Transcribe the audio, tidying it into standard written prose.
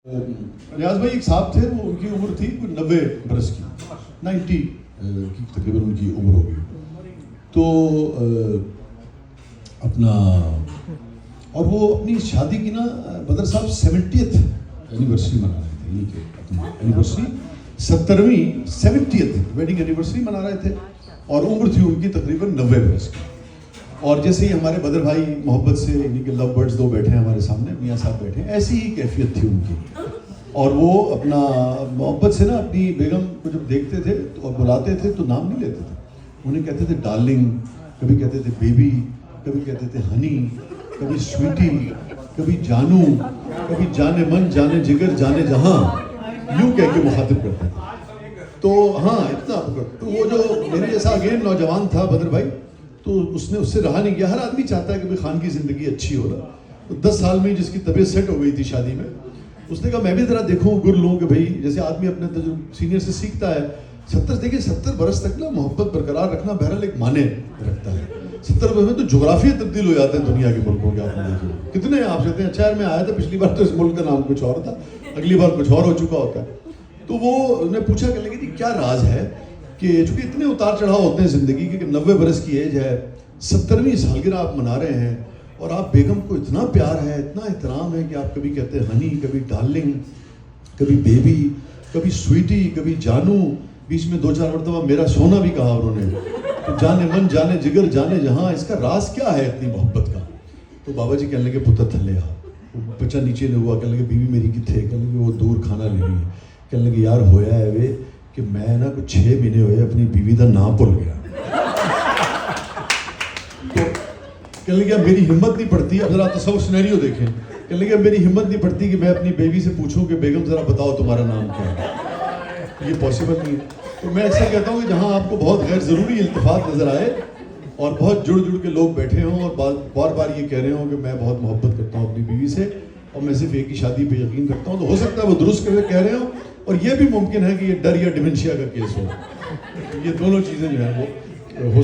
ریاض بھائی ایک صاحب تھے, وہ ان کی عمر تھی کوئی 90 برس کی, 90 کی تقریباً ان کی عمر ہو گئی. تو اپنا اور وہ اپنی شادی کی نا بدر صاحب 70th اینیورسری منا رہے تھے, یہ کہ اپنی اینیورسری 70ویں 70th ویڈنگ اینیورسری منا رہے تھے, اور عمر تھی ان کی تقریباً 90 برس کی. اور جیسے ہی ہمارے بدر بھائی محبت سے یعنی کہ لو برڈز دو بیٹھے ہیں ہمارے سامنے, میاں صاحب بیٹھے ہیں, ایسی ہی کیفیت تھی ان کی. اور وہ اپنا محبت سے نا اپنی بیگم کو جب دیکھتے تھے تو اور بلاتے تھے تو نام نہیں لیتے تھے, انہیں کہتے تھے ڈارلنگ, کبھی کہتے تھے بیبی, کبھی کہتے تھے ہنی, کبھی سویٹی, کبھی جانو, کبھی جانے من جانے جگر جانے جہاں, یوں کہہ کے مخاطب کرتے تھے. تو ہاں اتنا, تو وہ جو میرے جیسا اگین نوجوان تھا بدر بھائی, تو اس نے اس سے رہا نہیں کیا. ہر آدمی چاہتا ہے کہ خان کی زندگی اچھی ہو نا. تو 10 سال میں جس کی طبیعت سیٹ ہو گئی تھی شادی میں, اس نے کہا میں بھی ذرا دیکھوں گر لوں کہ بھائی جیسے آدمی اپنے سینئر سے سیکھتا ہے. 70 برس تک نا محبت برقرار رکھنا بہرحال ایک معنی رکھتا ہے. 70 برس میں تو جغرافیہ تبدیل ہو جاتے ہیں دنیا کے ملکوں کے. آپ نے دیکھے کتنے آپ سے اچھا یار میں آیا تھا پچھلی بار تو اس ملک کا نام کچھ اور تھا, اگلی بار کچھ اور ہو چکا ہوتا ہے. تو وہ نے پوچھا کہ لیکن کیا راز ہے کہ چونکہ اتنے اتار چڑھاؤ ہوتے ہیں زندگی کے, کہ 90 برس کی ایج ہے, 70ویں سالگرہ آپ منا رہے ہیں, اور آپ بیگم کو اتنا پیار ہے, اتنا احترام ہے کہ آپ کبھی کہتے ہیں ہنی, کبھی ڈارلنگ, کبھی بیبی, کبھی سویٹی, کبھی جانو, بیچ میں 2-4 مرتبہ میرا سونا بھی کہا انہوں نے. تو جانے من جانے جگر جانے جہاں, اس کا راز کیا ہے اتنی محبت کا؟ تو بابا جی کہنے لگے پتر تھلے آ. بچہ نیچے نہیں ہوا, کہنے لگے بیوی میری کتنے, کہنے لگے وہ دور کھانا لے رہی ہے. کہنے لگے یار ہویا ہے وے کہ میں نا کچھ 6 مہینے ہوئے اپنی بیوی کا نام بھول گیا. تو کہنے لگے میری ہمت نہیں پڑتی, اب ذرا تصور سینیریو دیکھیں, کہنے لگے میری ہمت نہیں پڑتی کہ میں اپنی بیوی سے پوچھوں کہ بیگم ذرا بتاؤ تمہارا نام کیا ہے. یہ پاسبل نہیں ہے. تو میں اکثر کہتا ہوں کہ جہاں آپ کو بہت غیر ضروری التفات نظر آئے اور بہت جڑ جڑ کے لوگ بیٹھے ہوں اور بار بار یہ کہہ رہے ہوں کہ میں بہت محبت کرتا ہوں اپنی بیوی سے اور میں صرف ایک ہی شادی پہ یقین کرتا ہوں, تو ہو سکتا ہے وہ درست کر کے کہہ رہے ہوں, اور یہ بھی ممکن ہے کہ یہ ڈر یا ڈیمنشیا کا کیس ہو. یہ دونوں چیزیں جو ہیں وہ ہو